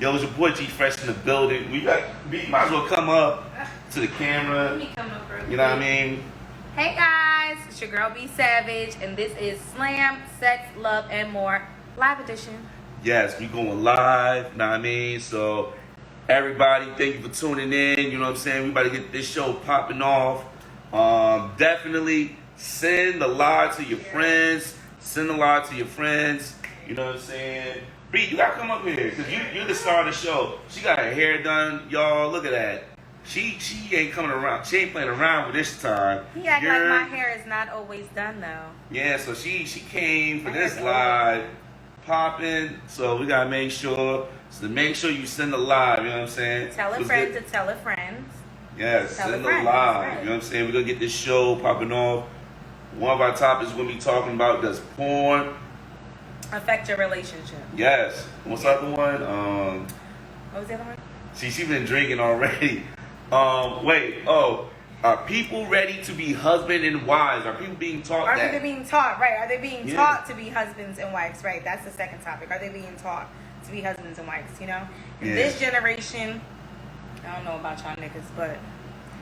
Yo, it's your boy G Fresh in the building. We might as well come up to the camera. Let me come up real quick. You know what I mean? Hey guys, it's your girl B Savage, and this is Slam, Sex, Love, and More live edition. Yes, we going live. Know what I mean? So everybody, thank you for tuning in. You know what I'm saying? We about to get this show popping off. Definitely send the live to your friends. Send the live to your friends. You know what I'm saying? Bree, you gotta come up here because you're the star of the show. She got her hair done, y'all. Look at that. She ain't coming around. She ain't playing around with this time. He act like my hair is not always done though. Yeah, so she came for this live popping. So we gotta make sure. So make sure you send the live. You know what I'm saying? Tell a friend to tell a friend. Yes, send the live. Right. You know what I'm saying? We're gonna get this show popping off. One of our topics we're gonna be talking about, does porn affect your relationship? Yes. What's the other one? What was the other one? She been drinking already. Are people ready to be husband and wives? Are people being taught that? Are they being taught, right? Are they being taught to be husbands and wives, right? That's the second topic. Are they being taught to be husbands and wives, you know? In this generation, I don't know about y'all niggas, but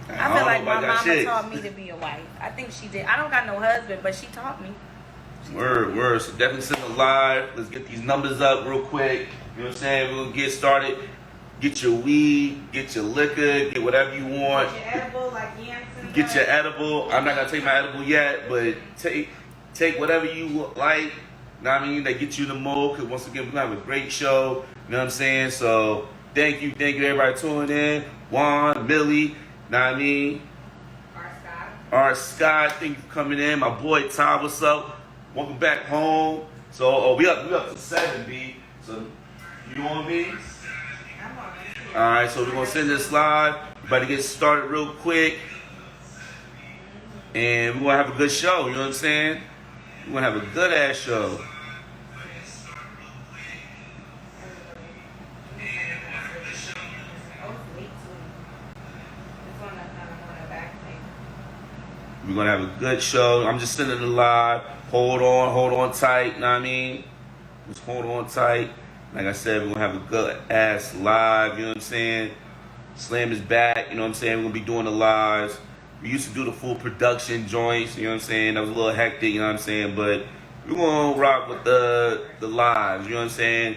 I feel like my mama taught me to be a wife. I think she did. I don't got no husband, but she taught me. Word. So definitely send a live. Let's get these numbers up real quick. You know what I'm saying? We're going to get started. Get your weed, get your liquor, get whatever you want. Get your edible, like Yanson. Get your edible. I'm not going to take my edible yet, but take whatever you like. You know what I mean? That get you in the mood, because once again, we're going to have a great show. You know what I'm saying? So thank you everybody tuning in. Juan, Millie, you know what I mean? Art Scott, thank you for coming in. My boy Ty, what's up? Welcome back home. So we up to 7, B. So you on me? Alright, so we're gonna send this live. We're about to get started real quick. And we're gonna have a good show, you know what I'm saying? We're gonna have a good ass show. We're gonna have a good show. I'm just sending it live. Hold on tight, you know what I mean? Just hold on tight. Like I said, we're gonna have a good ass live, you know what I'm saying? Slam is back, you know what I'm saying? We're gonna be doing the lives. We used to do the full production joints, you know what I'm saying? That was a little hectic, you know what I'm saying? But we're gonna rock with the lives, you know what I'm saying?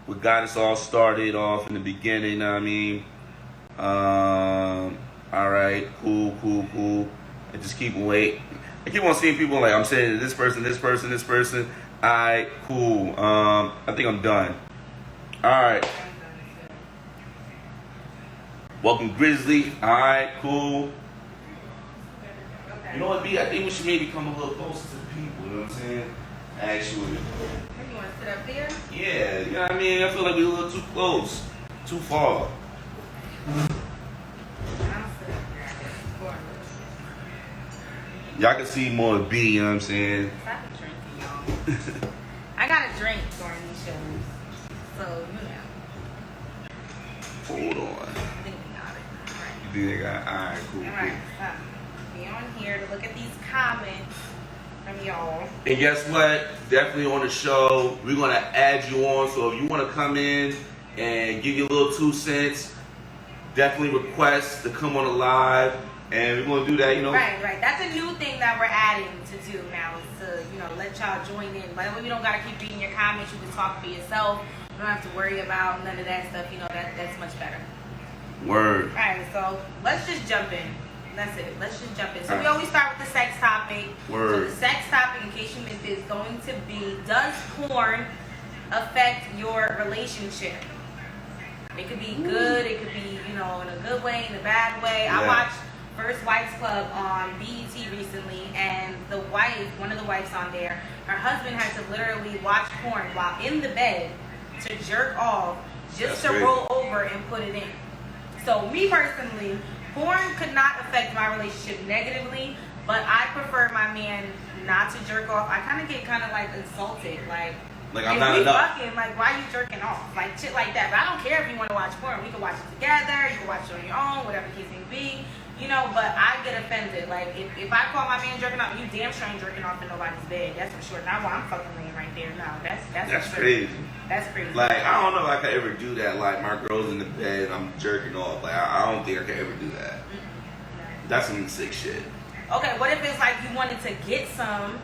What got us all started off in the beginning, you know what I mean? Alright, cool. And just keep waiting. I keep on seeing people like I'm saying this person. Alright, cool. I think I'm done. Alright. Welcome, Grizzly. Alright, cool. You know what, B? I think we should maybe come a little closer to the people, you know what I'm saying? Actually. You want to sit up there? Yeah, you know what I mean? I feel like we're a little too close. Too far. Y'all can see more of B, you know what I'm saying? Stop drinking, y'all. I got a drink during these shows. So, Hold on. I think we got it. All right. You think they got it? Alright, cool. Alright, stop. Be on here to look at these comments from y'all. And guess what? Definitely on the show, we're going to add you on. So if you want to come in and give your little 2 cents, definitely request to come on the live. And we're going to do that, you know. Right. That's a new thing that we're adding to do now is to, let y'all join in. But we don't got to keep reading your comments. You can talk for yourself. You don't have to worry about none of that stuff. That's much better. Word. All right, so let's just jump in. That's it. Let's just jump in. So we always start with the sex topic. Word. So the sex topic, in case you missed it, is going to be, does porn affect your relationship? It could be good. It could be, in a good way, in a bad way. Yeah. I watched First Wives Club on BET recently, and one of the wives on there, her husband had to literally watch porn while in the bed to jerk off just to roll over and put it in. So me personally, porn could not affect my relationship negatively, but I prefer my man not to jerk off. I kind of get insulted, like I'm not enough. Fucking, why you jerking off? Shit like that. But I don't care if you want to watch porn. We can watch it together. You can watch it on your own, whatever the case may be. But I get offended. If I call my man jerking off, you damn sure ain't jerking off in nobody's bed. That's for sure. Not while I'm fucking laying right there. No, that's crazy. That's crazy. Like, I don't know if I could ever do that. Like, my girl's in the bed and I'm jerking off. Like, I don't think I could ever do that. That's some sick shit. Okay, what if it's like you wanted to get some,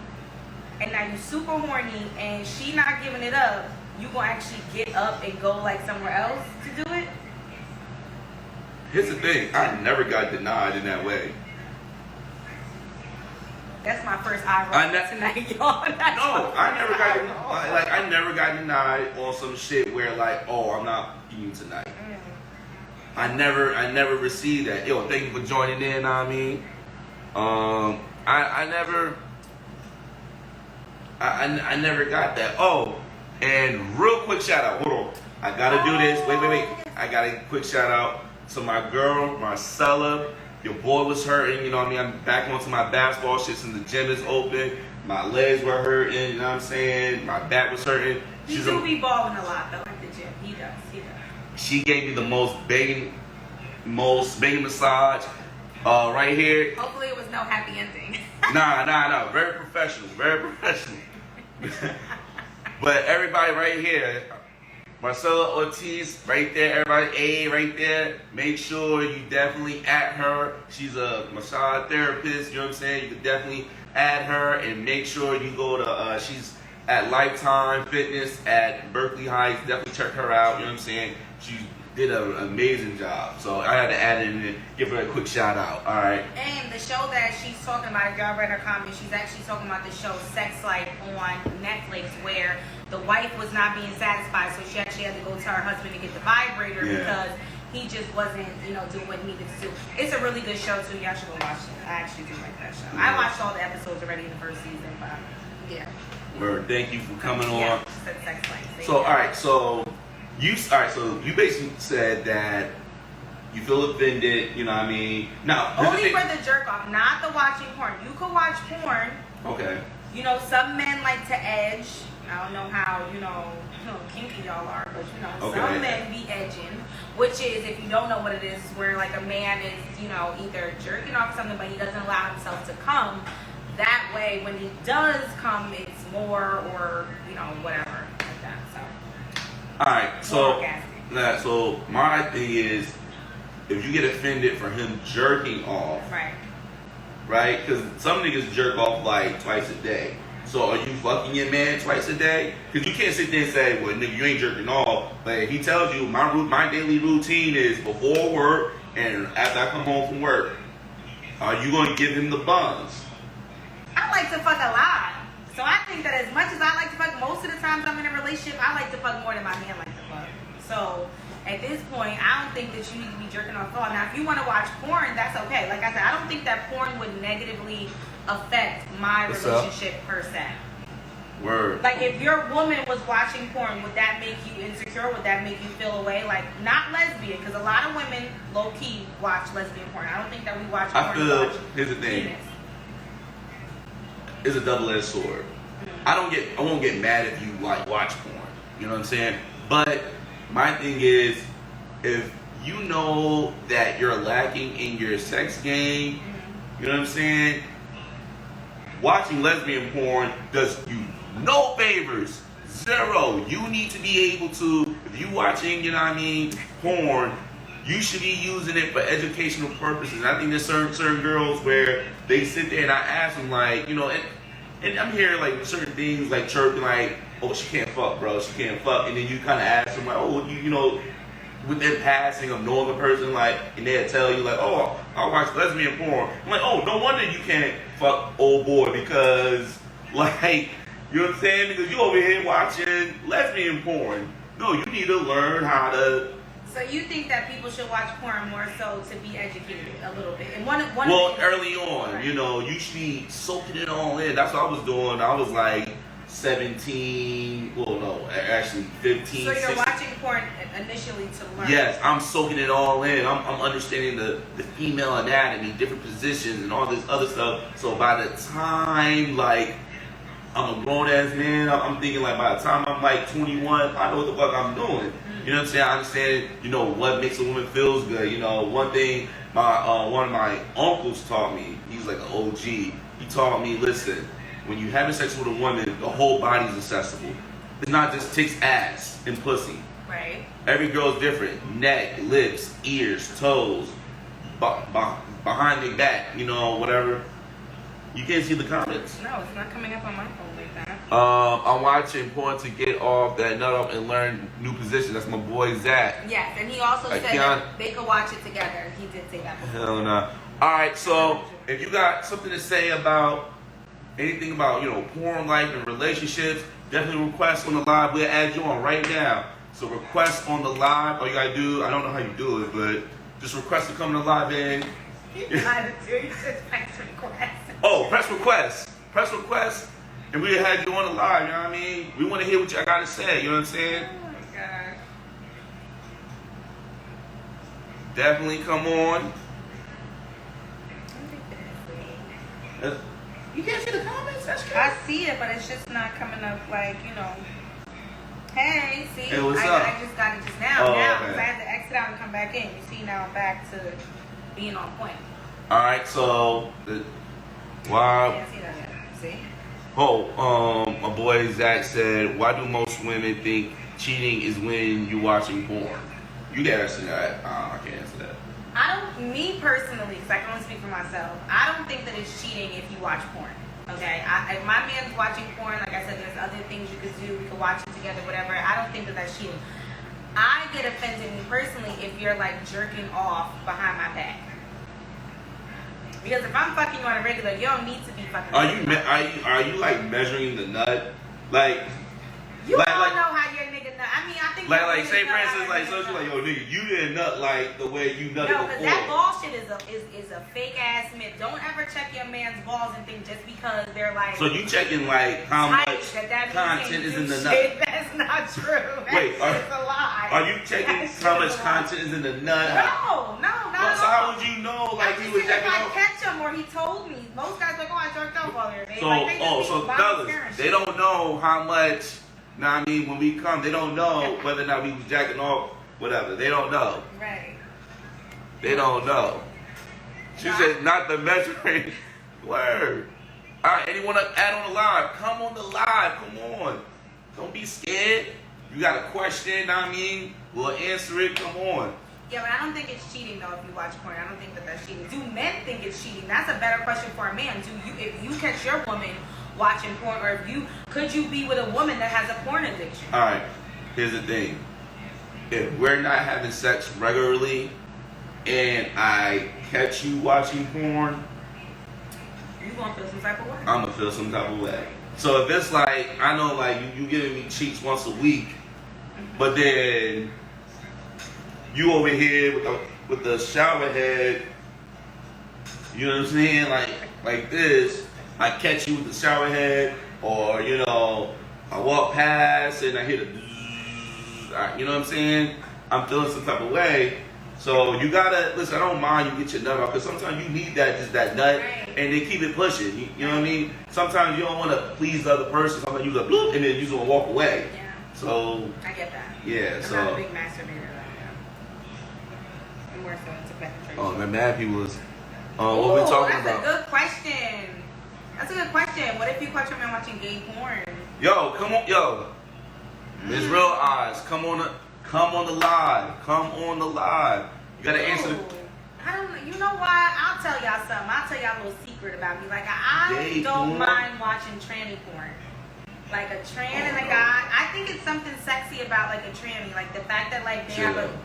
and now you super horny, and she not giving it up? You gonna actually get up and go like somewhere else to do it? Here's the thing. I never got denied in that way. That's my first eye roll tonight, y'all. I never got denied on some shit where like, oh, I'm not eating tonight. I never received that. Yo, thank you for joining in. I mean, I never got that. Oh, and real quick shout out. Hold on, I gotta do this. Wait. I got a quick shout out to my girl Marcella. Your boy was hurting. You know what I mean? I'm back onto my basketball shit since the gym is open. My legs were hurting. You know what I'm saying? My back was hurting. He do be balling a lot though at the gym. He does. She gave me the most banging massage right here. Hopefully it was no happy ending. Nah. Very professional. But everybody right here, Marcella Ortiz right there, everybody A right there. Make sure you definitely add her. She's a massage therapist, you know what I'm saying? You can definitely add her and make sure you go to, she's at Lifetime Fitness at Berkeley Heights. Definitely check her out, you know what I'm saying? She did an amazing job. So I had to add it in and give her a quick shout out. All right. And the show that she's talking about, if y'all read her comments, she's actually talking about the show Sex Life on Netflix, where the wife was not being satisfied, so she actually had to go to her husband to get the vibrator because he just wasn't, doing what he needed to do. It's a really good show too. Y'all should go watch it. I actually do like that show. I watched all the episodes already in the first season, but yeah. Word. Thank you for coming on. Yeah, Sex Life. So all right, so you basically said that you feel offended, you know what I mean? Now, only for the jerk off, not the watching porn. You could watch porn. Okay. Some men like to edge. I don't know how, kinky y'all are, but some men be edging, which is, if you don't know what it is where like a man is, either jerking off something, but he doesn't allow himself to come. That way, when he does come, it's more or, whatever like that. So. All right, so my thing is, if you get offended for him jerking off, right? Because some niggas jerk off like twice a day. So are you fucking your man twice a day? Because you can't sit there and say, well, nigga, you ain't jerking off. But if he tells you my daily routine is before work and after I come home from work, are you going to give him the buns? I like to fuck a lot. So I think that as much as I like to fuck, most of the times I'm in a relationship, I like to fuck more than my man like to fuck. So at this point, I don't think that you need to be jerking off all. Now, if you want to watch porn, that's okay. Like I said, I don't think that porn would negatively affect my relationship per se. Word. Like if your woman was watching porn, would that make you insecure? Would that make you feel away? Like not lesbian, because a lot of women low key watch lesbian porn. I don't think that we watch porn. Here's the thing. It's a double-edged sword. I won't get mad if you like watch porn. You know what I'm saying? But my thing is, if you know that you're lacking in your sex game, you know what I'm saying? Watching lesbian porn does you no favors. Zero. You need to be able to, if you watching, porn, you should be using it for educational purposes. And I think there's certain girls where they sit there and I ask them like, and I'm hearing like certain things like chirping like, oh, she can't fuck, bro, she can't fuck. And then you kind of ask them like, oh, with their passing of knowing the person, like, and they'll tell you like, oh, I watch lesbian porn. I'm like, oh, no wonder you can't fuck old boy because, like, you know what I'm saying? Because you over here watching lesbian porn. No, you need to learn how to. So you think that people should watch porn more so to be educated a little bit? And early on, right. You should be soaking it all in. That's what I was doing. I was like 17, well, no, actually 15, So you're 16. watching porn initially to learn? Yes, I'm soaking it all in. I'm understanding the female anatomy, different positions, and all this other stuff. So by the time, like, I'm a grown-ass man, I'm thinking, like, by the time I'm, like, 21, I know what the fuck I'm doing. You know what I'm saying? I understand, what makes a woman feels good. One thing one of my uncles taught me, he's like an OG, he taught me, listen, when you're having sex with a woman, the whole body's accessible. It's not just chicks' ass and pussy. Right. Every girl's different. Neck, lips, ears, toes, behind their back, you know, whatever. You can't see the comments. No, it's not coming up on my phone like that. I'm watching porn to get off that nut up and learn new positions. That's my boy Zach. Yes, and he also said that they could watch it together. He did say that before. Hell no. Alright, so if you got something to say about anything about, you know, porn life and relationships, definitely request on the live. We'll add you on right now. So request on the live. All you gotta do, I don't know how you do it, but just request to come to the live and oh, press request. Press request. And we had you on the live, you know what I mean? We want to hear what y'all got to say, you know what I'm saying? Oh my God. Definitely come on. You can't see the comments? That's crazy. I see it, but it's just not coming up like, you know. Hey, see? Hey, what's up? I just got it just now. Oh, now, okay. because I had to exit out and come back in. You see, now I'm back to being on point. Alright, so, why? Can't see that yet. See? Oh, my boy Zach said, why do most women think cheating is when you're watching porn? You can answer that. I can't answer that. Me personally, because I can only speak for myself, I don't think that it's cheating if you watch porn. Okay? If my man's watching porn, like I said, there's other things you could do. We could watch it together, whatever. I don't think that that's cheating. I get offended, me personally, if you're like jerking off behind my back. Because if I'm fucking you on a regular, you don't need to be fucking. Are you like measuring the nut? Like you don't know how your nigga nut. I mean, I think like say for instance, like so she's like, yo nigga, you didn't nut like the way you nutted before. No, because that ball shit is a fake ass myth. Don't ever check your man's balls and think just because they're like. So you checking like how much content is in the nut? That's not true. Wait, it's a lie. Are you checking how much content is in the nut? No, not at all. So how would you know like he was checking off? If I catch him or he told me. Most guys like, oh, I jerked off while they're there. So fellas, they don't know how much. Know what I mean, when we come, they don't know whether or not we was jacking off, whatever. They don't know. Right. They don't know. She said, not the measuring. Word. All right, anyone to add on the live? Come on the live. Come on. Don't be scared. You got a question, know what I mean? We'll answer it. Come on. Yeah, but I don't think it's cheating though if you watch porn. I don't think that that's cheating. Do men think it's cheating? That's a better question for a man. If you catch your woman watching porn, or could you be with a woman that has a porn addiction? All right, here's the thing. If we're not having sex regularly and I catch you watching porn, you gonna feel some type of way. I'm gonna feel some type of way. So if it's like, I know like you giving me cheeks once a week, but then you over here with the shower head, you know what I'm saying, like this, I catch you with the shower head, or you know, I walk past and I hear the, you know what I'm saying? I'm feeling some type of way. So you gotta listen. I don't mind you get your nut off, because sometimes you need just that nut, and they keep it pushing. You know what I mean? Sometimes you don't want to please the other person. Sometimes you go bloop, and then you just want to walk away. Yeah. So I get that. yeah. I'm not a big masturbator like that. I'm more so into penetration. Oh, man, mad people was. What we talking about? That's a good question. That's a good question. What if you catch your man watching gay porn? Yo, come on, yo. Miss Real Eyes, come on the live. Come on the live. You gotta answer the. I don't know. You know what? I'll tell y'all something. I'll tell y'all a little secret about me. Like, I don't mind watching tranny porn. Like a tran and a guy. I think it's something sexy about like a tranny. Like the fact that like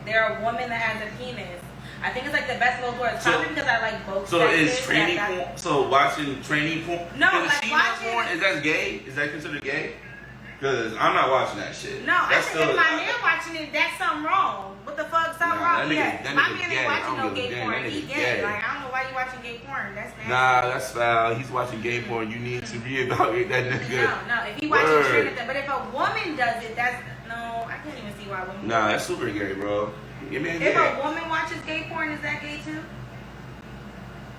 they're a woman that has a penis. I think it's like the best of both worlds. Probably because I like both. So is tranny porn? So watching tranny porn? No, like watching porn, is that gay? Is that considered gay? Because I'm not watching that shit. No, I think if my man watching it, that's something wrong. What the fuck? Something wrong? Yeah, my man ain't watching no gay porn. He gay. Like, I don't know why you watching gay porn. That's nasty. Nah, that's foul. He's watching gay porn. You need to reevaluate that nigga. No. If he watching tranny, but if a woman does it, that's no. I can't even see why women. Nah, that's super gay, bro. If a woman watches gay porn, is that gay too?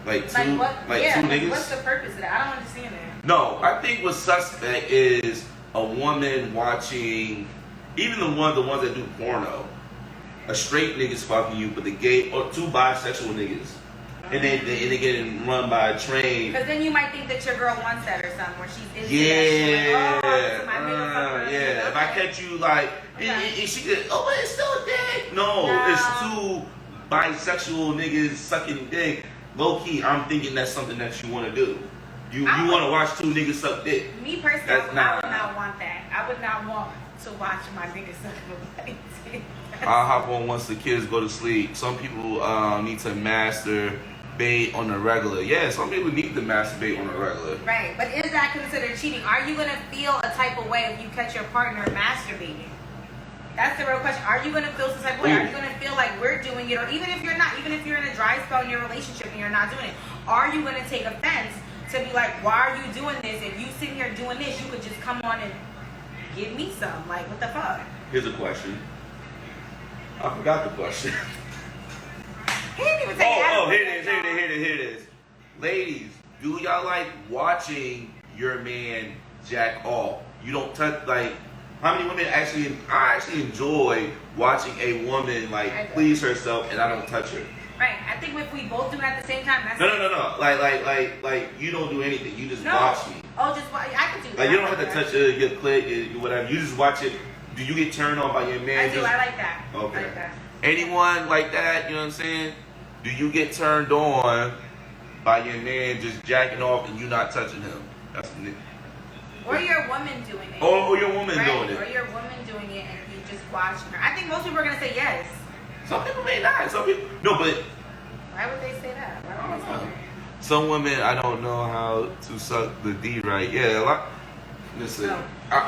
Like two niggas? What's the purpose of that? I don't understand that. No, I think what's suspect is a woman watching, even the ones that do porno. A straight nigga's fucking you, but the gay, or two bisexual niggas. and they getting run by a train. Because then you might think that your girl wants that or something, where she's into Yeah. that. Like, oh, yeah. If I catch you like, and she could, oh, but it's still a dick. No, it's two bisexual niggas sucking dick. Low key, I'm thinking that's something that you want to do. You want to watch two niggas suck dick. Me personally, I would not want that. I would not want to watch my niggas suck dick. I'll hop on once the kids go to sleep. Some people need to masturbate on the regular. Yeah, some people need to masturbate on the regular. Right, but is that considered cheating? Are you gonna feel a type of way if you catch your partner masturbating? That's the real question. Are you going to feel some type of way? Are you going to feel like we're doing it? Or even if you're not, even if you're in a dry spell in your relationship and you're not doing it, are you going to take offense to be like, why are you doing this? If you sitting here doing this, you could just come on and give me some. Like, what the fuck? Here's a question. I forgot the question. He didn't even say here it is. Ladies, do y'all like watching your man jack off? You don't touch, like, how many women I actually enjoy watching a woman like please herself and I don't touch her. Right. I think if we both do it at the same time, that's no. Like you don't do anything. You just watch me. Oh, just watch. I can do that. Like you don't have to touch it, get click, whatever. You just watch it. Do you get turned on by your man? I do. I like that. Okay. I like that. Anyone like that? You know what I'm saying? Do you get turned on by your man just jacking off and you not touching him? That's the Or your woman doing it. Or your woman doing it. Or your woman doing it and you just watching her. I think most people are going to say yes. Some people may not. Some people... No, but... Why would they say that? Why would they say that? Some women, I don't know how to suck the D right. Yeah, a lot... Listen. No.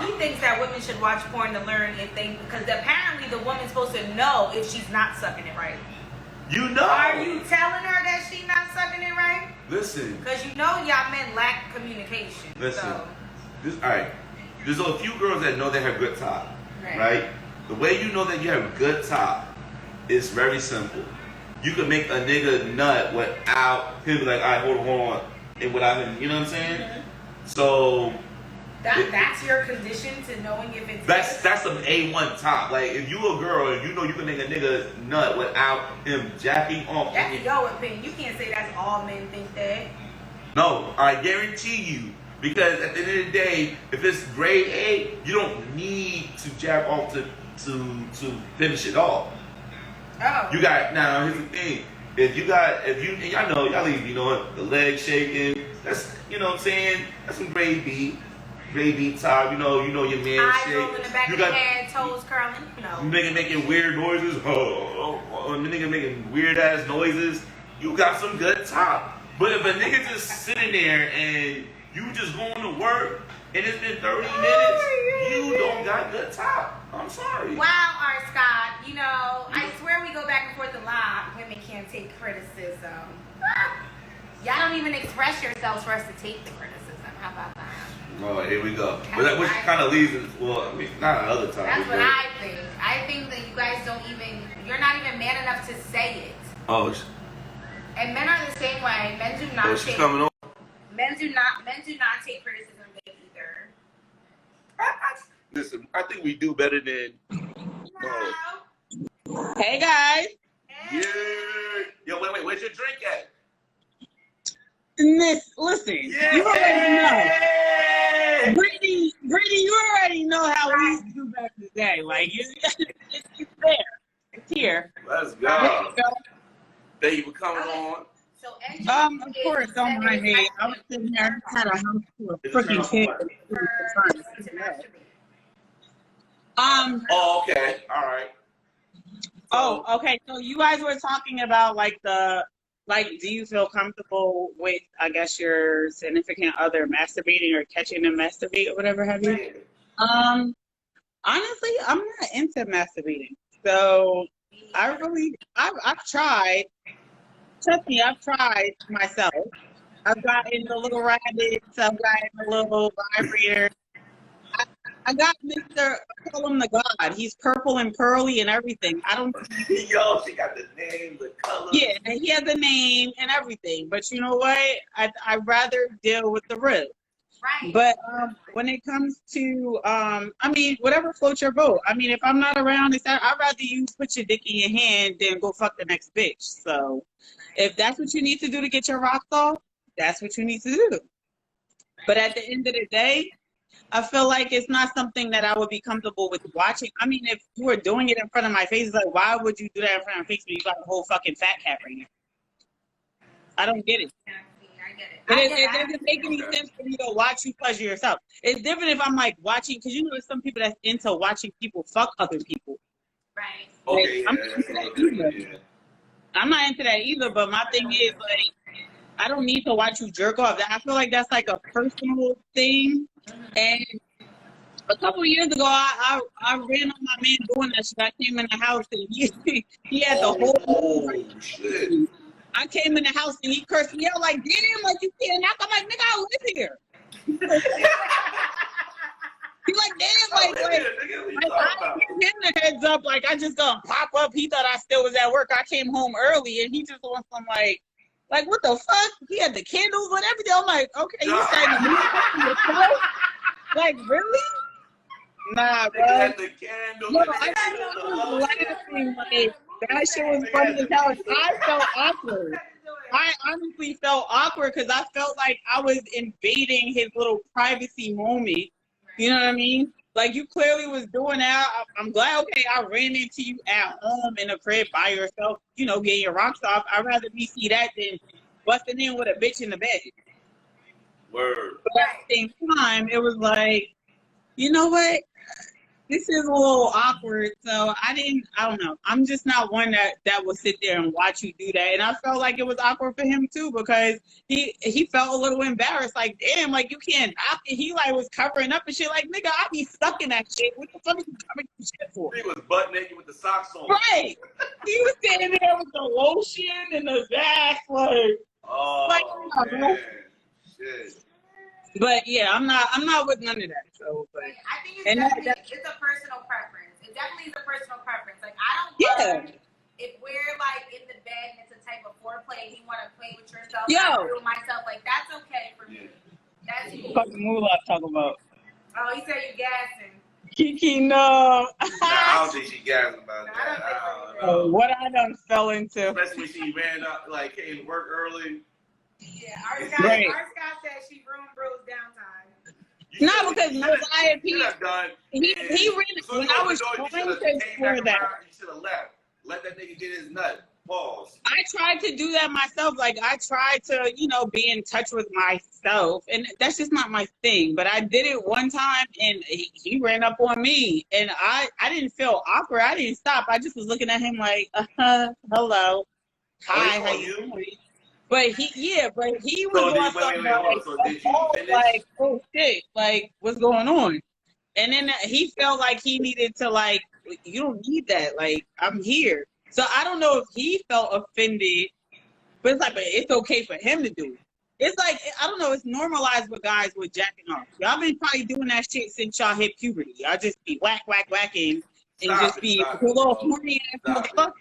He thinks that women should watch porn to learn if they... Because apparently the woman's supposed to know if she's not sucking it right. You know. Are you telling her that she's not sucking it right? Listen. Because you know y'all men lack communication. Listen. So. Alright, there's a few girls that know they have good top, right? The way you know that you have good top is very simple. You can make a nigga nut without him be like, alright, hold on, and without him, you know what I'm saying? Mm-hmm. So that's your condition to knowing if it's that's an A1 top. Like if you a girl and you know you can make a nigga nut without him jacking off. That's your opinion. You can't say that's all men think that. No, I guarantee you. Because at the end of the day, if it's grade A, you don't need to jack off to finish it off. Oh. You got, now here's the thing. Y'all know, y'all ladies, you know, the leg shaking, that's, you know what I'm saying? That's some grade B top, you know your man eyes shake. rolling in the back of the head, toes curling, no. Nigga making weird noises, nigga making weird ass noises. You got some good top. But if a nigga just sitting there and you just going to work and it's been 30 minutes, you don't got good top. I'm sorry. Wow, R. Scott. You know, I swear we go back and forth a lot. Women can't take criticism. Y'all don't even express yourselves for us to take the criticism. How about that? Oh, here we go. Which kind of leads us, well, I mean, not another time. That's what I think. I think that you guys don't even, you're not even man enough to say it. Oh, and men are the same way. Men do not she's coming on. Men do not take criticism either. Listen, I think we do better than. Hey guys. Hey. Yeah. Yo, wait. Where's your drink at? Listen. Yeah. You already know. Brittany, you already know how we used to do back in the day. Like it's there. It's here. Let's go. Thank you for coming on. So of course, don't mind me. I was sitting there, I had a house full of freaking kids. Oh, okay. All right. Oh, okay. So you guys were talking about do you feel comfortable with, I guess, your significant other masturbating or catching them masturbate or whatever have you? Honestly, I'm not into masturbating. So I've tried. Trust me, I've tried myself. I've gotten the little rabbits. I've gotten the little vibrator. I got Mr. I call him the God. He's purple and pearly and everything. I don't. Yo, she got the name, the color. Yeah, he has a name and everything. But you know what? I'd rather deal with the real. Right. But when it comes to, I mean, whatever floats your boat. I mean, if I'm not around, I'd rather you put your dick in your hand than go fuck the next bitch. So if that's what you need to do to get your rocks off, that's what you need to do. But at the end of the day, I feel like it's not something that I would be comfortable with watching. I mean, if you were doing it in front of my face, it's like, why would you do that in front of my face when you got a whole fucking fat cat right here? I don't get it. I get it. But I it get it. doesn't make any sense for you to watch you pleasure yourself. It's different if I'm like watching, because you know there's some people that's into watching people fuck other people. Right. Okay, I'm yeah, not into that either. I'm not into that either, but my thing is, like, I don't need to watch you jerk off. I feel like that's like a personal thing. And a couple of years ago, I ran on my man doing that shit. I came in the house and he had the whole. Oh, shit. I came in the house and he cursed me out like, damn, like you can't knock. I'm like, nigga, I live here. He like, damn, like I didn't give him the heads up, like I just gonna pop up. He thought I still was at work. I came home early and he just wants some like what the fuck? He had the candles and everything. I'm like, okay, you starting to move yourself? Like, really? Nah, bro. Had the candle. No, I was laughing like that shit was funny as hell. I felt awkward. I honestly felt awkward because I felt like I was invading his little privacy moment. You know what I mean? Like, you clearly was doing that. I'm glad, okay, I ran into you at home in a crib by yourself, you know, getting your rocks off. I'd rather me see that than busting in with a bitch in the bed. Word. But at the same time, it was like, you know what? This is a little awkward, so I don't know. I'm just not one that will sit there and watch you do that. And I felt like it was awkward for him too, because he felt a little embarrassed, like, damn, like you can't knock it. He like was covering up and shit, like, nigga, I be stuck in that shit. What the fuck are you covering this shit for? He was butt naked with the socks on. Right. He was standing there with the lotion and the Vax, like, oh, man. Shit. But yeah, I'm not with none of that. So, but I think it's and definitely it's a personal preference. It definitely is a personal preference. Like I don't mind if we're like in the bed and it's a type of foreplay and you want to play with yourself, I do myself. Like that's okay for me. That's cool. Fucking moolah talking about. Oh, he said you're gassing. Kiki, no. I don't think she gassed about that. I don't know. What I done fell into. Especially when she ran up, like came to work early. Yeah, our Scott said she ruined Bro's downtime. No, because Mosiah, he ran when I was trying to explore that. You should have left. Let that nigga get his nut. Pause. I tried to do that myself. Like I tried to, you know, be in touch with myself, and that's just not my thing. But I did it one time, and he ran up on me, and I didn't feel awkward. I didn't stop. I just was looking at him like, hello, hi, how you doing? But he was on something like, oh shit, like what's going on? And then he felt like he needed to like, you don't need that. Like I'm here. So I don't know if he felt offended, but it's like, but it's okay for him to do it. It's like, I don't know, it's normalized with guys with jacking off. Y'all been probably doing that shit since y'all hit puberty. Y'all just be whacking and just be a little horny ass motherfucker.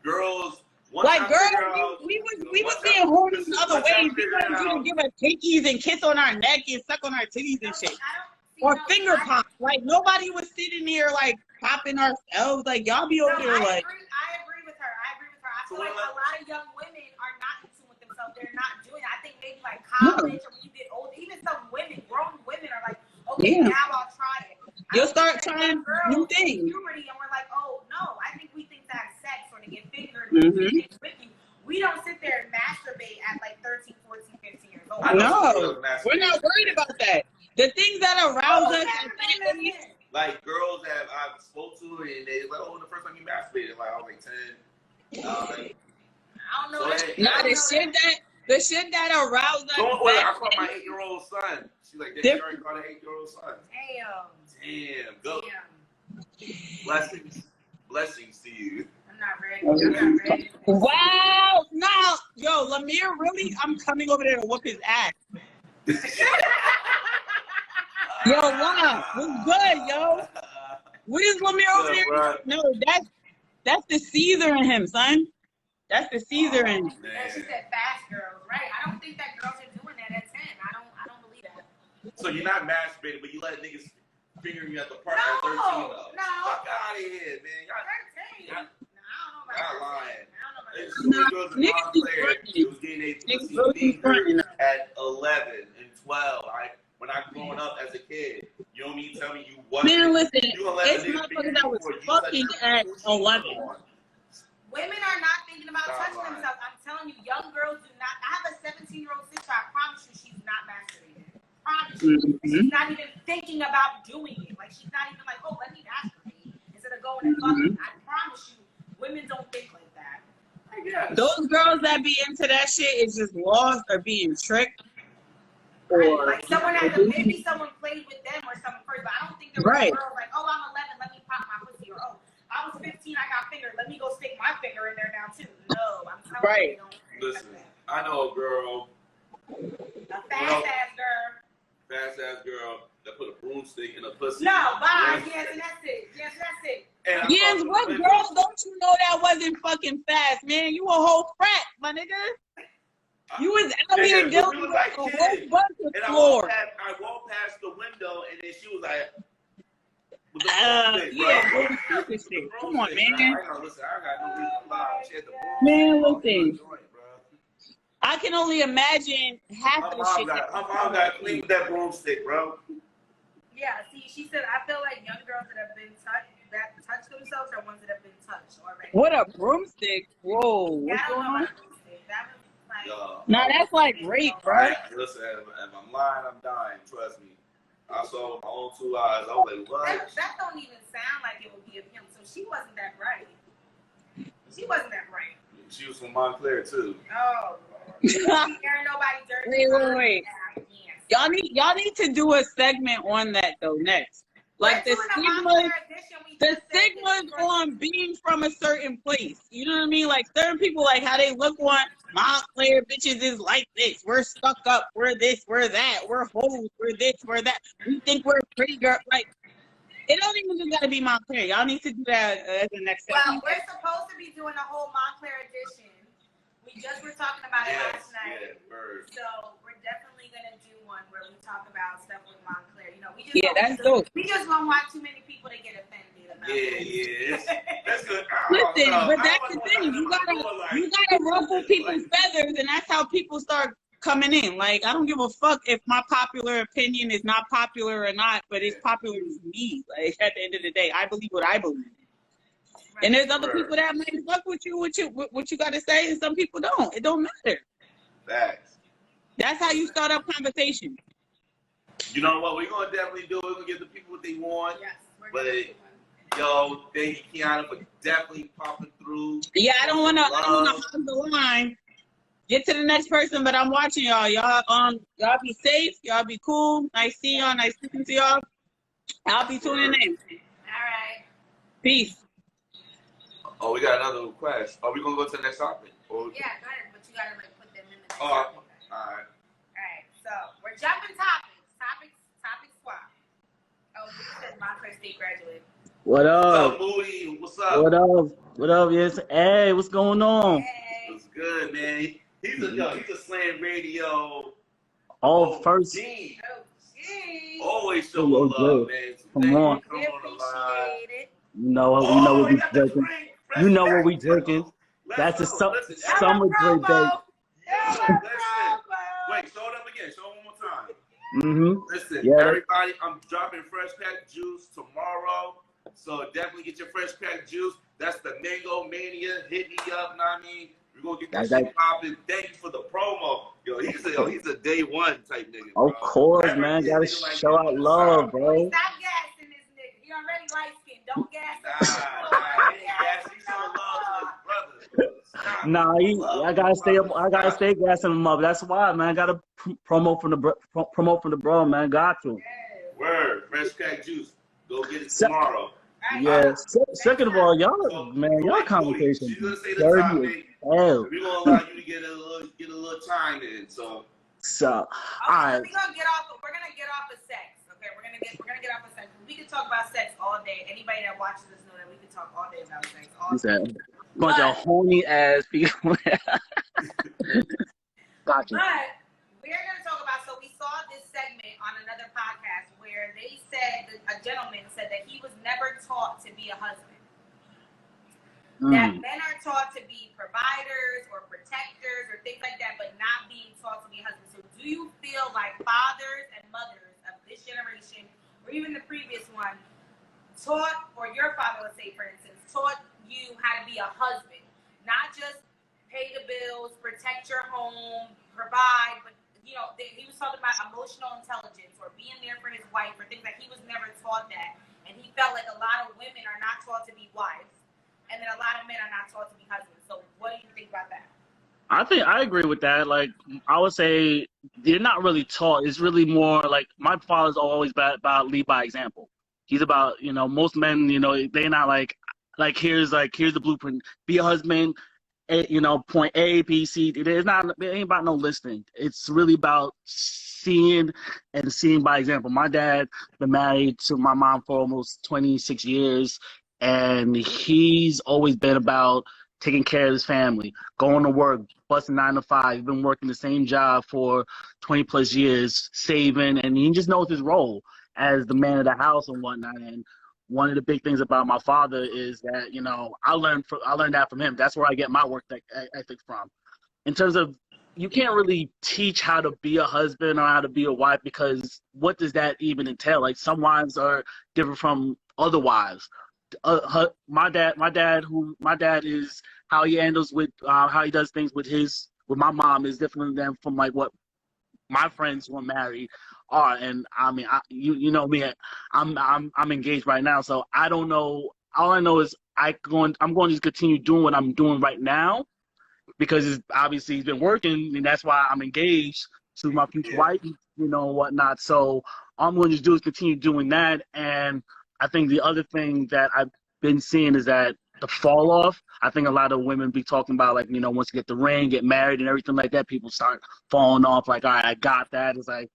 Girls. Like girls, we was being horny in other ways. We wanted to give us hickeys and kiss on our neck and suck on our titties and shit. Or finger pop. Like nobody was sitting there like popping ourselves. Like y'all be over there like. I agree with her. I feel like a lot of young women are not in tune with themselves. They're not doing it. I think maybe like college or when you get older, even some women, grown women are like, okay, now I'll try it. You'll start trying new things. Puberty and we're like, oh no, I think we think to have sex or to get fingered with you. We don't sit there and masturbate at like 13, 14, 15 years old. No, we're not worried about that. The things that arouse us at that age. Like girls that I've spoke to and they like, oh, the first time you masturbated, like I was like 10. I don't know. Nah, the shit that aroused us. I caught my 8-year-old son. She's like, they already caught an 8-year-old son. Damn. Go. Blessings to you. I'm not ready. Wow. No. Yo, Lamir, really? I'm coming over there to whoop his ass. Yo, wow. What's good, yo? What is Lamir over there? Right. No, that's the Caesar in him, son. That's the Caesar in him. Yeah, she said fast girls, right? I don't think that girls are doing that at 10. I don't believe that. So you're not masturbating, but you let niggas finger you at the park at 13 No, though. no. Fuck out of here, man. Y'all 13. y'all- No, I don't know about y'all 13. lying. I don't know about There's 13. so many girls in Niggas be Montclair fronting. who was getting their Niggas pussy really be fronting. fingered at 11 and 12. When I growing up as a kid, you don't mean to tell me you wasn't. Man, listen, You gonna let it's a nigga finger motherfuckers that you was before you fucking let your at pussy 11. come on. Women are not thinking about Stop touching lying. themselves. I'm telling you, young girls do not. I have a 17-year-old sister. I promise you, she's not masturbating. Promise you. Mhm. She's not even thinking about doing it. Like, she's not even like, oh, let me masturbate instead of going and fucking. I promise you, women don't think like that. I guess. Those girls that be into that shit is just lost or being tricked. Right? Or Like, someone had to, maybe someone played with them or something first, but I don't think there was Right. a girl like, oh, I'm 11, let me pop my pussy, or oh, I was 15, I got fingered, let me go stick my finger in there now too. No, I'm telling Right. you, don't think Listen, like I know a girl, that. A fast ass girl. fast ass girl, that put a broomstick in a pussy. No, bye. Yes. Yes, and that's it. Yes, that's it. And I yes, fucked what with girl don't you know that wasn't fucking fast, man? You a whole frat, my nigga. You was out Nigga, here we dealing was with like a whole kids. bunch of And floors. I walked past the window, and then she was like, with the broomstick, Yeah, bro. go stupid shit. The Come on, broomstick, man. I know, listen, I got no reason to lie. She had the broomstick. Man, all through the listen. joint, bro. I can only imagine half Her of the mom shit. got clean with that broomstick, bro. Yeah, see, she said, I feel like young girls that have been touch themselves are ones that have been touched already. What a broomstick? Whoa, what's Yeah, I don't going know on? about broomstick. That was like, Yo, Nah, that's like rape, bro. right? Listen, if I'm lying, I'm dying. Trust me. I saw with my own 2 eyes. I was like, what? that don't even sound like it would be of him. So she wasn't that bright. She wasn't that bright. She was from Montclair too. Oh, Lord. There ain't nobody dirty. Wait. Y'all need to do a segment on that though next. Like the stigmas on being from a certain place. You know what I mean? Like certain people, like how they look on Montclair bitches is like this. We're stuck up. We're this. We're that. We're hoes. We're this. We're that. We think we're pretty girl. Like it don't even just gotta be Montclair. Y'all need to do that as the next Well, segment. we're supposed to be doing a whole Montclair edition. We just were talking about it last night. Yeah, bird. So we're definitely gonna do one where we talk about stuff with Montclair. You know, we just Yeah, don't, that's dope. We just don't want too many people to get offended about it. Yeah. That's good. Listen, but that's the thing. You gotta ruffle people's feathers, and that's how people start coming in. Like, I don't give a fuck if my popular opinion is not popular or not, but it's popular to me. Like, at the end of the day, I believe what I believe. Right. And there's other people that might fuck with you, what you got to say, and some people don't. It don't matter. Facts. That's how you start up conversation. You know what? We're gonna definitely do it. We're gonna give the people what they want. Yes, we're But gonna do one. yo, thank you, Kiana, for definitely popping through. Yeah, I don't wanna hug the line. Get to the next person, but I'm watching y'all. Y'all be safe. Y'all be cool. Nice seeing y'all. Nice speaking to y'all. I'll be tuning in. All right. Peace. Oh, we got another request. Are we gonna go to the next topic? Or... Yeah, go ahead, but you gotta like put them in the next Oh, topic. all right. Alright, so we're jumping topics. Topic swap. Oh, you said Montclair State graduate. What What's up? up, Moody? What's up? What up? What up? Yes. Hey, what's going on? Hey. What's good, man? He's a Slam Radio. Oh, first, G. Oh, geez. Always show Oh, love, good. man. So Come thank on. you for We coming on the line. appreciate it. you know what Oh, we got the drinking. drink. You know what we Let's drinking. go. Let's That's go. a Listen, summer drink day. Yo, listen. Promo. Wait, show them again. Show them one more time. Mm-hmm. Listen, Yeah. everybody, I'm dropping fresh packed juice tomorrow. So definitely get your fresh packed juice. That's the Mango Mania. Hit me up, know what I mean? We're gonna get this shit popping. Thank you for the promo. Yo, he's a day one type nigga. Bro. Of course, Never man. see a Gotta nigga like show him out on the love, side. bro. Stop gassing this nigga. He already light skinned. Don't gas him. Nah, he showing love to his brother. Stop. Nah, I gotta stay up. I gotta stay gassing them up. That's why, man. I gotta promote from the bro, man. Got to. Word, fresh packed juice. Go get it tomorrow. Alright, Yeah. so- Second of all, y'all, So, man, y'all wait, conversation she's gonna say the dirty topic. as hell. We're gonna allow you to get a little time in. So So, all Okay, right. we're gonna get off of sex. Okay, we're gonna get off of sex. We can talk about sex all day. Anybody that watches us know that we can talk all day about sex. All He day. said, bunch of horny ass people. Got you. But we're gonna talk about. So we saw this segment on another podcast where they said, a gentleman said that he was never taught to be a husband. That men are taught to be providers or protectors or things like that, but not being taught to be a husband. So do you feel like fathers and mothers of this generation, or even the previous one, taught, or your father, let's say, for instance, taught you how to be a husband? Not just pay the bills, protect your home, provide, but, you know, he was talking about emotional intelligence or being there for his wife or things like he was never taught that. And he felt like a lot of women are not taught to be wives. And then a lot of men are not taught to be husbands. So what do you think about that? I think I agree with that. Like, I would say they're not really taught. It's really more like my father's always about lead by example. He's about, you know, most men, you know, they're not like here's the blueprint. Be a husband, you know, point A, B, C. It ain't about no listing. It's really about seeing by example. My dad been married to my mom for almost 26 years. And he's always been about taking care of his family, going to work, busting 9 to 5. He's been working the same job for 20 plus years, saving, and he just knows his role as the man of the house and whatnot. And one of the big things about my father is that, you know, I learned that from him. That's where I get my work ethic from. In terms of, you can't really teach how to be a husband or how to be a wife, because what does that even entail? Like, some wives are different from other wives. My dad is how he handles with how he does things with my mom is different than from like what my friends who are married are. And I mean, you know me, I'm engaged right now, so I don't know. All I know is I'm going to just continue doing what I'm doing right now, because obviously he's been working, and that's why I'm engaged to my future wife, you know, whatnot. So all I'm going to do is continue doing that. And I think the other thing that I've been seeing is that the fall off. I think a lot of women be talking about, like, you know, once you get the ring, get married and everything like that, people start falling off. Like, all right, I got that. It's like,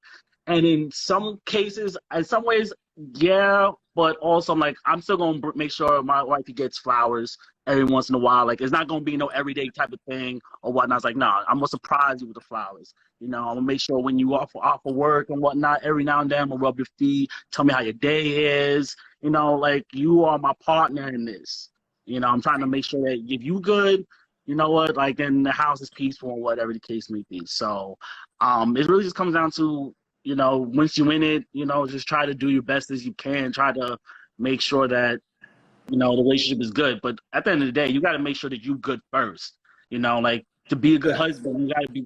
and in some cases, in some ways, yeah, but also I'm like, I'm still going to make sure my wife gets flowers every once in a while. Like, it's not going to be no everyday type of thing or whatnot. It's like, no, I'm going to surprise you with the flowers. You know, I'm going to make sure when you off of work and whatnot, every now and then I'm going to rub your feet, tell me how your day is. You know, like, you are my partner in this. You know, I'm trying to make sure that if you good, you know what, like, then the house is peaceful or whatever the case may be. So it really just comes down to, you know, once you're in it, you know, just try to do your best as you can. Try to make sure that, you know, the relationship is good. But at the end of the day, you got to make sure that you're good first. You know, like, to be a good husband, you got to be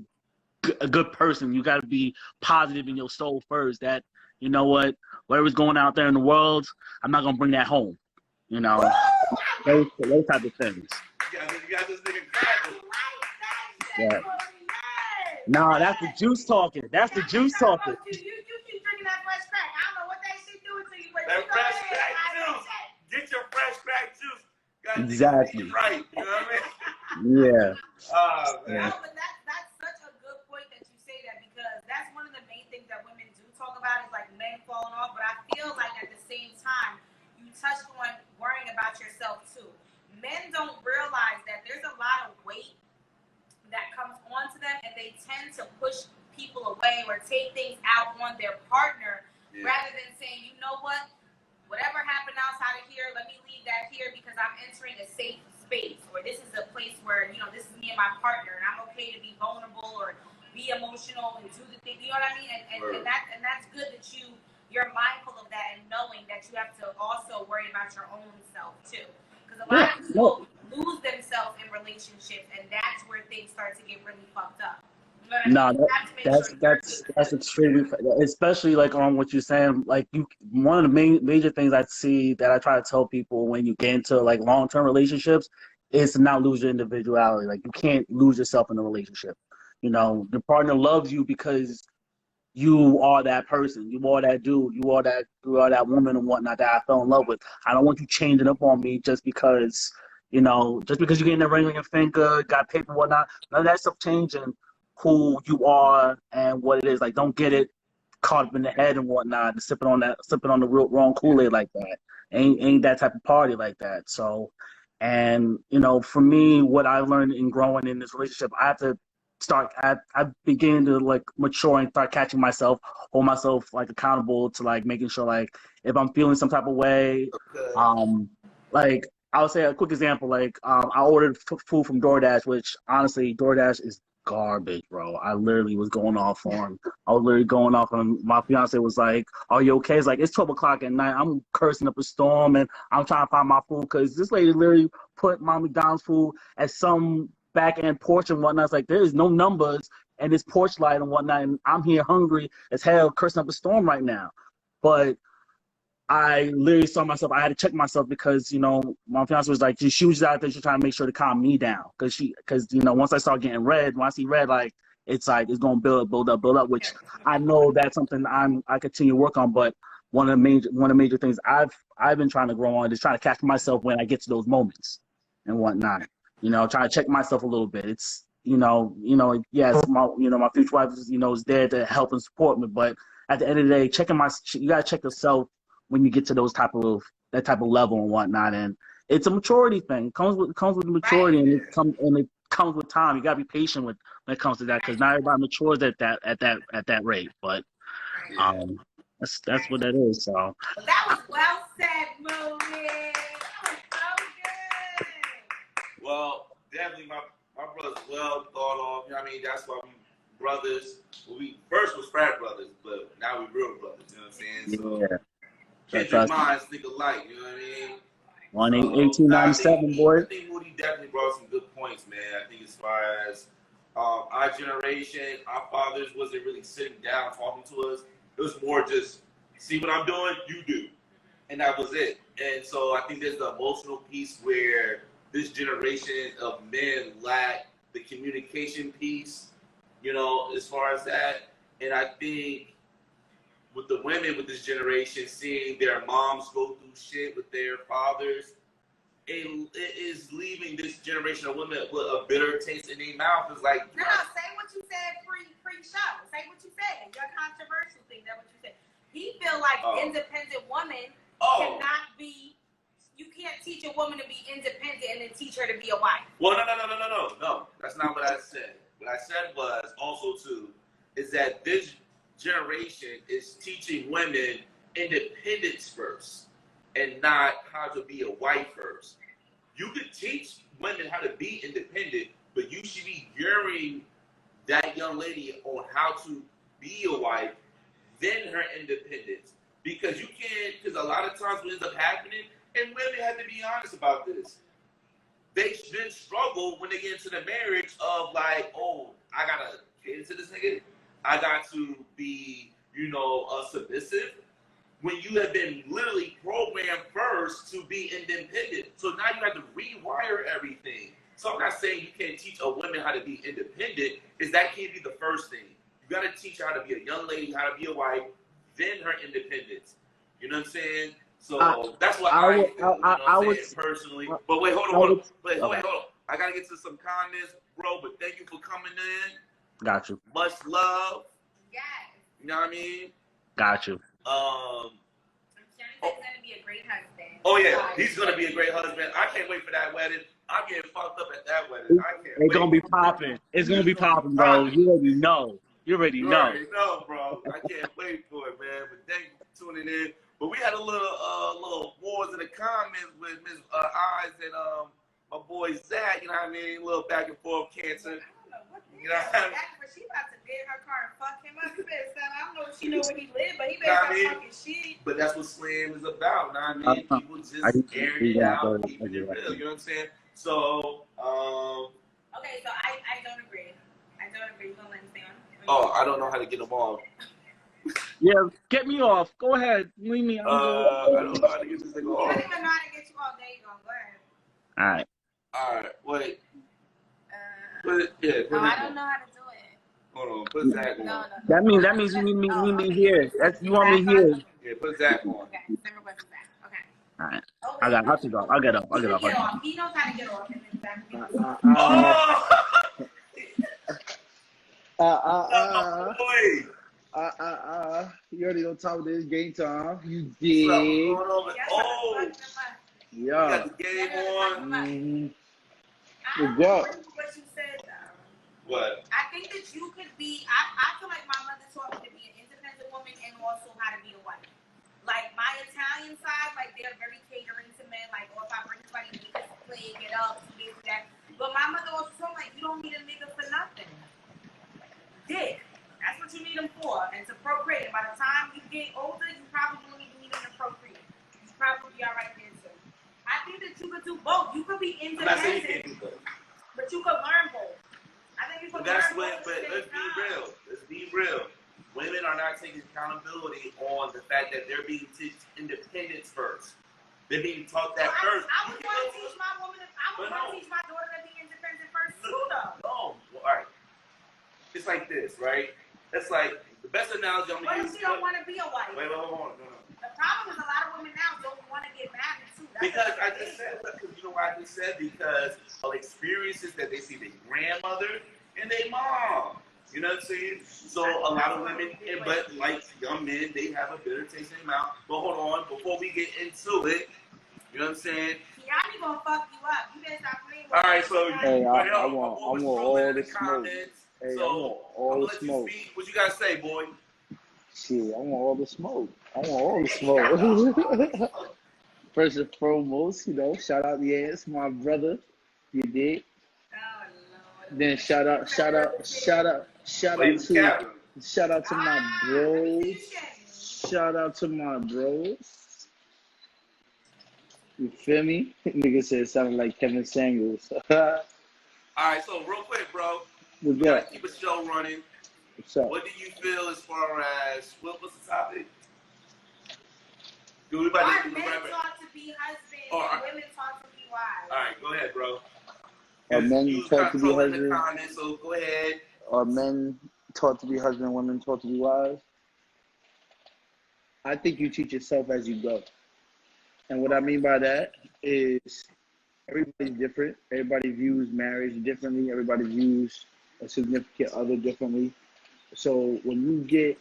a good person. You got to be positive in your soul first. That, you know what, whatever's going out there in the world, I'm not going to bring that home. You know, those type of things. You got this nigga cracking. Yeah. Nah, that's the juice talking. That's the juice talking. You keep drinking that fresh crack. I don't know what that shit doing to you, but That you go fresh ahead. crack juice. Get your fresh crack juice. Gotta Exactly. get it right. You know what I mean? Yeah. Man. No, but that's such a good point that you say that, because that's one of the main things that women do talk about is, like, men falling off. But I feel like at the same time, you touched on worrying about yourself too. Men don't realize that there's a lot of weight that comes onto them, and they tend to push people away or take things out on their partner rather than saying, you know what, whatever happened outside of here, let me leave that here because I'm entering a safe space, or this is a place where, you know, this is me and my partner, and I'm okay to be vulnerable or be emotional and do the thing. You know what I mean? And that's good that you're mindful of that and knowing that you have to also worry about your own self too. Because a lot of people lose themselves in relationships, and that's where things start to get really fucked up. You know what I mean? That's extremely, especially like on what you're saying. Like, one of the major things I see that I try to tell people when you get into like long-term relationships is to not lose your individuality. Like, you can't lose yourself in a relationship. You know, your partner loves you because you are that person, you are that dude, you are that woman and whatnot that I fell in love with. I don't want you changing up on me just because, you know, just because you're getting a ring on your finger, got paper, whatnot. None of that stuff changing who you are and what it is. Like, don't get it caught up in the head and whatnot, and sipping on the real wrong Kool-Aid like that. Ain't that type of party like that. So, and, you know, for me, what I learned in growing in this relationship, I have to I began to like mature and start catching myself, hold myself like accountable to like making sure like if I'm feeling some type of way, Okay. like I'll say a quick example, like I ordered food from DoorDash, which honestly DoorDash is garbage, bro. I literally was going off on I was literally going off on my fiance was like, "Are you okay?" It's like it's 12 o'clock at night. I'm cursing up a storm and I'm trying to find my food because this lady literally put my McDonald's food at some back end porch and whatnot. It's like there is no numbers and this porch light and whatnot, and I'm here hungry as hell, cursing up a storm right now. But I literally saw myself. I had to check myself because my fiance was like, she was out there, she's trying to make sure to calm me down because once I start getting red, when I see red, like it's gonna build up, which I know that's something I continue to work on. But one of the major things I've been trying to grow on is trying to catch myself when I get to those moments and whatnot. Trying to check myself a little bit. It's yes, my future wife is there to help and support me, but at the end of the day, you gotta check yourself when you get to that type of level and whatnot. And it's a maturity thing. It comes with maturity, and it comes with time. You gotta be patient when it comes to that, because not everybody matures at that rate. But that's what that is. So Well, that was well said, Moody. That was so good. Well, definitely my brother's well thought of. That's why we brothers. We first was frat brothers, but now we real brothers. You know what I'm saying? So, yeah. kindred minds think alike. You know what I mean? 1897, boy. I think Moody definitely brought some good points, man. I think as far as our generation, our fathers wasn't really sitting down talking to us. It was more just, see what I'm doing, you do. And that was it. And so I think there's the emotional piece where this generation of men lack the communication piece, as far as that. And I think with the women with this generation, seeing their moms go through shit with their fathers, it is leaving this generation of women with a bitter taste in their mouth. It's like, No, say what you said pre-show. Say what you said. Your controversial thing. That's what you said. He feel like independent woman cannot be. You can't teach a woman to be independent and then teach her to be a wife. Well, no. That's not what I said. What I said was also too is that this generation is teaching women independence first and not how to be a wife first. You could teach women how to be independent, but you should be gearing that young lady on how to be a wife, then her independence. Because because a lot of times what ends up happening, and women have to be honest about this, they then struggle when they get into the marriage of like, oh, I gotta get into this nigga. I got to be, submissive. When you have been literally programmed first to be independent. So now you have to rewire everything. So I'm not saying you can't teach a woman how to be independent, is that can't be the first thing. You got to teach her how to be a young lady, how to be a wife, then her independence. You know what I'm saying? So that's what I feel, I would personally. But wait, hold on. Wait, hold on. I got to get to some comments, bro, but thank you for coming in. Got you. Much love. Yes. You know what I mean? Got you. He's gonna be a great husband. Oh yeah, he's gonna be a great husband. I can't wait for that wedding. I'm getting fucked up at that wedding. I can't wait. It's gonna be popping. It's gonna be popping, bro. You already know. You already know, bro. I can't wait for it, man. But thank you for tuning in. But we had a little wars in the comments with Ms. Eyes and my boy Zach. You know what I mean? A little back and forth cancer. You know what I mean? She about to get in her car and fuck him up. I don't know if she know where he live, but he better not fucking shit. But that's what Slam is about. Know what I mean? People just airing it out, keeping it real. You know what I'm saying? So, okay, so I don't agree. You gonna let him stay on? Oh, I don't know how to get them off. Yeah, get me off. Go ahead. Leave me. I don't know how to get this thing off. I don't even know how to get you off. There you go. Go ahead. All right. Wait. I don't know how to do it. Hold on. Put Zach on. No. That means you need me here. You want me here. Yeah, put Zach on. Okay. Send request Zach. Okay. All right. I got. I'll get off. He knows how to get off. You already on top of this game time. You did. You got the game on. Good job. What you said though. What? I think that you could be. I feel like my mother taught me to be an independent woman and also how to be a wife. Like my Italian side, like they're very catering to men. Like, oh, if I bring somebody, they can play, get up, do this, that. But my mother also told me, like, you don't need a nigga for nothing. Dick. That's what you need him for, and to procreate. And by the time you get older, you probably don't even need him to procreate. You probably be all right there too. I think that you could do both. You could be I'm not saying you independent, can't do both. but you could learn both. I think you could But that's learn what. both. But let's be real. Let's be real. Women are not taking accountability on the fact that they're being taught independence first. They're being taught that first. I would want to teach my woman. I would want to teach my daughter to be independent first too, though. No. Well, all right. It's like this, right? It's like the best analogy I'm What gonna if use. she don't want to be a wife? Wait, hold on. No. The problem is a lot of women now don't want to get married too. That's Because what I just said, because you know why I just said, because of experiences that they see their grandmother and their mom. You know what I'm saying? So a lot of women, but like young men, they have a bitter taste in their mouth. But hold on, before we get into it, you know what I'm saying? Kiani gonna fuck you up. You better stop playing with All right, so Hey, I I'm want always all rolling in the the smoke. comments. Hey, I So want I'm all gonna the let you smoke. speak. What you gotta say, boy? Shit, I want all the smoke. I want all the smoke. First and foremost, you know, shout out Yance, my brother. You did. Oh, Lord. Then shout out Oh, you capping. shout out to my Let me see you bros. shake. Shout out to my bros. You feel me? Nigga said it sounded like Kevin Samuels. All right, so real quick, bro. We We gotta got keep a show running. what's up? What do you feel as far as what's the topic? Do we about Are to men wrap it? taught to be husbands Oh, and women taught to be wives? All right, go ahead, bro. Are men You was taught to be controlling the husbands? comments, so go ahead. Are men taught to be husbands, women taught to be wives? I think you teach yourself as you go. And what I mean by that is everybody's different. Everybody views marriage differently. Everybody views a significant other differently. So when you get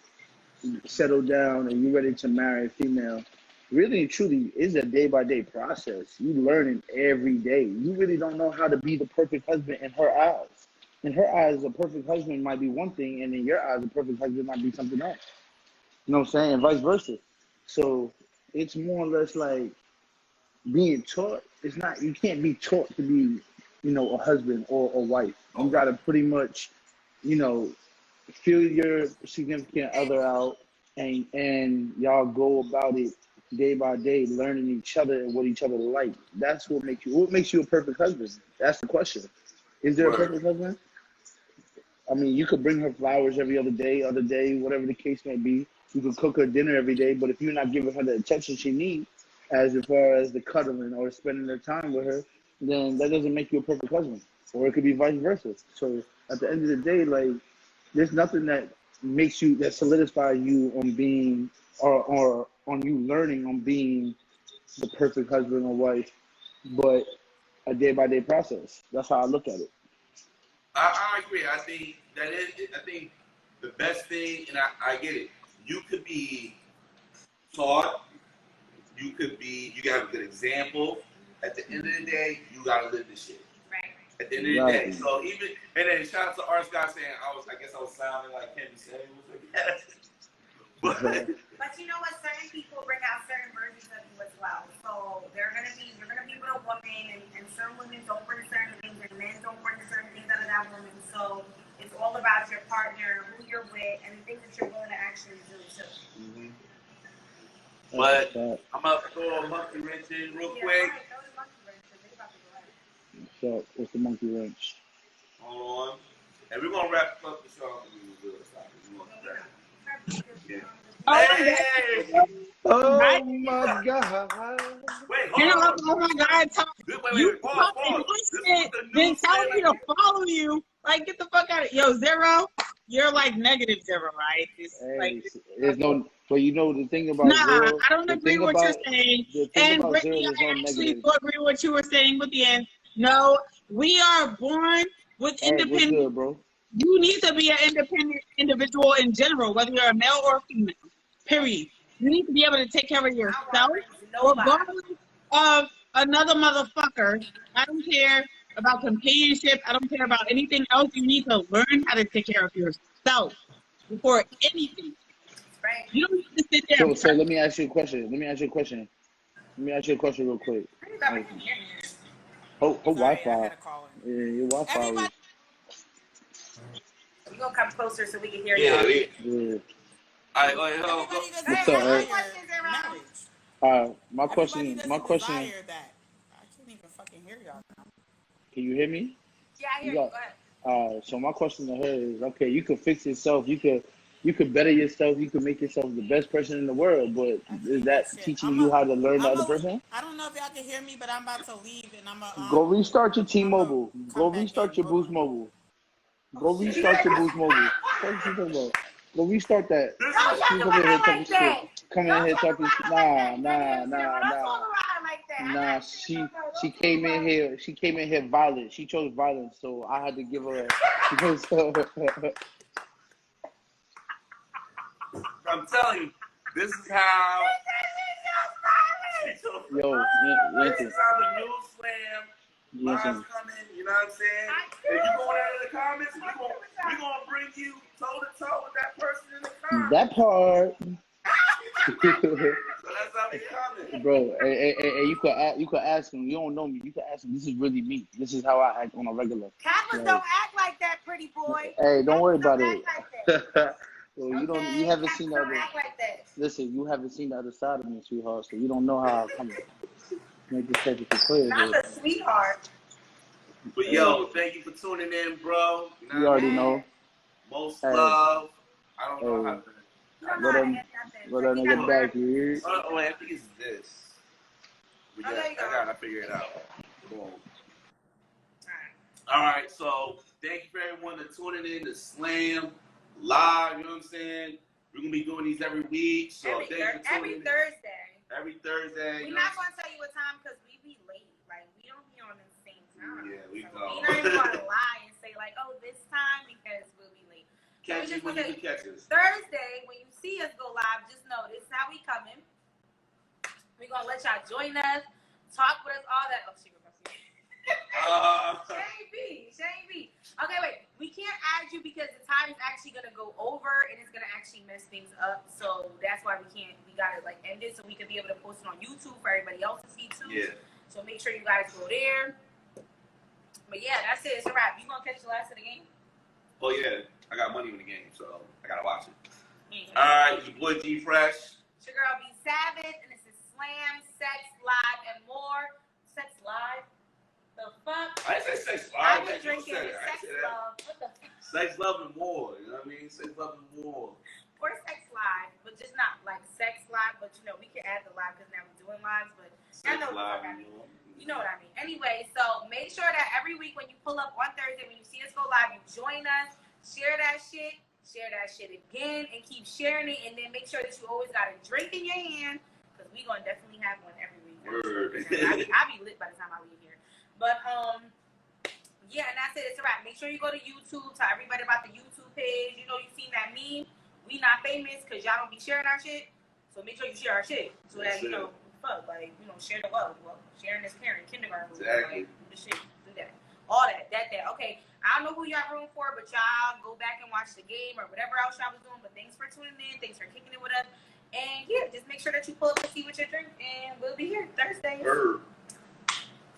settled down and you're ready to marry a female, really and truly is a day-by-day process. You learning every day. You really don't know how to be the perfect husband in her eyes. In her eyes, a perfect husband might be one thing, and in your eyes, a perfect husband might be something else. You know what I'm saying? And vice versa. So it's more or less like being taught. It's not, you can't be taught to be, you know, a husband or a wife. You got to pretty much, you know, feel your significant other out, and y'all go about it day by day, learning each other and what each other like. That's what makes you a perfect husband. That's the question. Is there a Right. perfect husband? I mean, you could bring her flowers every other day, whatever the case may be. You could cook her dinner every day, but if you're not giving her the attention she needs, as far as the cuddling or spending the time with her, then that doesn't make you a perfect husband. Or it could be vice versa. So at the end of the day, like, there's nothing that solidifies you on being, or on you learning on being the perfect husband or wife, but a day by day process. That's how I look at it. I agree. I think that is. I think the best thing, and I get it. You could be taught. You can have a good example. At the end of the day, you gotta live this shit. Right. At the end of the day, so even and then shout out to Art Scott saying I guess I was sounding like Kenny Samuels, I guess. But you know what? Certain people bring out certain versions of you as well. So you're gonna be with a woman, and certain women don't bring certain things, and men don't bring certain things out of that woman. So it's all about your partner, who you're with, and the things that you're willing to actually do too. mm-hmm. But I'm gonna throw a monkey wrench in real quick. Right, throw the monkey wrench, 'cause they about to go at it. So what's the monkey wrench? Hold on. And we're gonna wrap up the show. Yeah. Hey! Oh Right. my God! Wait, You know, hold on. oh my God, you Pause. fucking This is shit, the then new telling me to segment. follow you. Like, get the fuck out of Yo, Zero, you're like -0, right? It's Hey, like, there's no. But you know the thing about nah, zero. I don't the agree thing with what you're about saying. the thing And about zero, Brittany, there's I no actually negative. do agree with what you were saying with the end. No, we are born with All right, what's independent. good, bro? You need to be an independent individual in general, whether you're a male or a female. Period. You need to be able to take care of yourself, regardless of another motherfucker. I don't care about companionship. I don't care about anything else. You need to learn how to take care of yourself before anything. Right. You don't need to sit there. So let me ask you a question. Let me ask you a question real quick. Hold Sorry, I Wi-Fi. had a call in. Yeah, your Wi-Fi. Everybody, we gonna come closer so we can hear Yeah. y'all. Yeah. All right, go ahead. Everybody doesn't What's up, desire Ed? marriage. My Everybody question. doesn't desire that. I can't even fucking hear y'all now. Can you hear me? Yeah, I hear you. Go ahead. So my question to her is, okay, you could fix yourself, you could better yourself, you could make yourself the best person in the world, but is that teaching you how to learn the other person? I don't know if y'all can hear me, but I'm about to leave and I'm Go restart your T-Mobile. Go come back restart in. your Hold Boost Mobile. Go restart your Boost Mobile. What are you talking about? Go restart that. Don't She's talk over about here her talking like shit. that. Coming in here talking shit. Nah. Don't talk about her like that. She came in here. She came in here violent. She chose violence, so I had to give her. I'm telling you, this is how. Yo, This is how the new slam lives coming. You know what I'm saying? If you go down in the comments, we gonna bring you toe to toe with that person in the comments. that part. So that's how we coming. Bro, and you could ask him. You don't know me. You could ask him. This is really me. This is how I act on a regular. Kappas don't act like that, pretty boy. Hey, don't worry about Kappas it. don't act like that. Well, you Okay? haven't Kappas seen the don't other. act like that. Listen, you haven't seen the other side of me, sweetheart. So you don't know how I come. Make this perfectly clear. Not But the sweetheart. But yo, thank you for tuning in, bro. you already know. Most Hey. love. I don't know Hey. how to. You don't Let know how to him- get nothing. Let that You nigga gotta back here. Oh, wait, I think it's this. But Oh, yeah, there you I go. gotta figure it out. Boom. Alright. All right, so thank you for everyone that's tuning in to Slam Live. You know what I'm saying? We're gonna be doing these every week. So Every thank you for tuning in. Thursday. Every Thursday. We're you not know? gonna tell you what time because we be late. Like we don't be on the same time. Yeah, we so don't. We're not even gonna lie and say like, oh, this time because we'll be late. Catch you when you can catch us. Thursday, when you see us go live, just know this is how we coming. We're gonna let y'all join us, talk with us, all that. Oh, she Shane B. Okay, wait. We can't add you because the time is actually gonna go over and it's gonna actually mess things up. So that's why we can't. We gotta like end it so we can be able to post it on YouTube for everybody else to see too. Yeah. So make sure you guys go there. But yeah, that's it. It's a wrap. You gonna catch the last of the game? Oh yeah, I got money in the game, so I gotta watch it. Mm-hmm. All right, your boy G Fresh. It's your girl B Savage, and this is Slam, Sex, Live, and More. Sex Live? The fuck? I didn't say sex I've live. been drinking I didn't Sex say that. Love. What the fuck? Sex, love, and more. You know what I mean? Sex, love, and more. Or Sex Live, but just not like Sex Live, but you know, we can add the live because now we're doing lives, but Sex, I know live, what I and mean. more. You know what I mean. Anyway, so make sure that every week when you pull up on Thursday, when you see us go live, you join us, share that shit again, and keep sharing it, and then make sure that you always got a drink in your hand, because we're going to definitely have one every week. Word. I'll be lit by the time I leave here. But, yeah, and that's it. It's a wrap. Make sure you go to YouTube, tell everybody about the YouTube page. You know, you seen that meme. We not famous because y'all don't be sharing our shit. So make sure you share our shit. So that, you know, fuck, like, you know, share the love. Well, sharing this parent, kindergarten. Exactly. Like, do the shit. Do that. All that. Okay. I don't know who y'all rooting for, but y'all go back and watch the game or whatever else y'all was doing. But thanks for tuning in. Thanks for kicking it with us. And, yeah, just make sure that you pull up and see what you're drinking. And we'll be here Thursday. Word.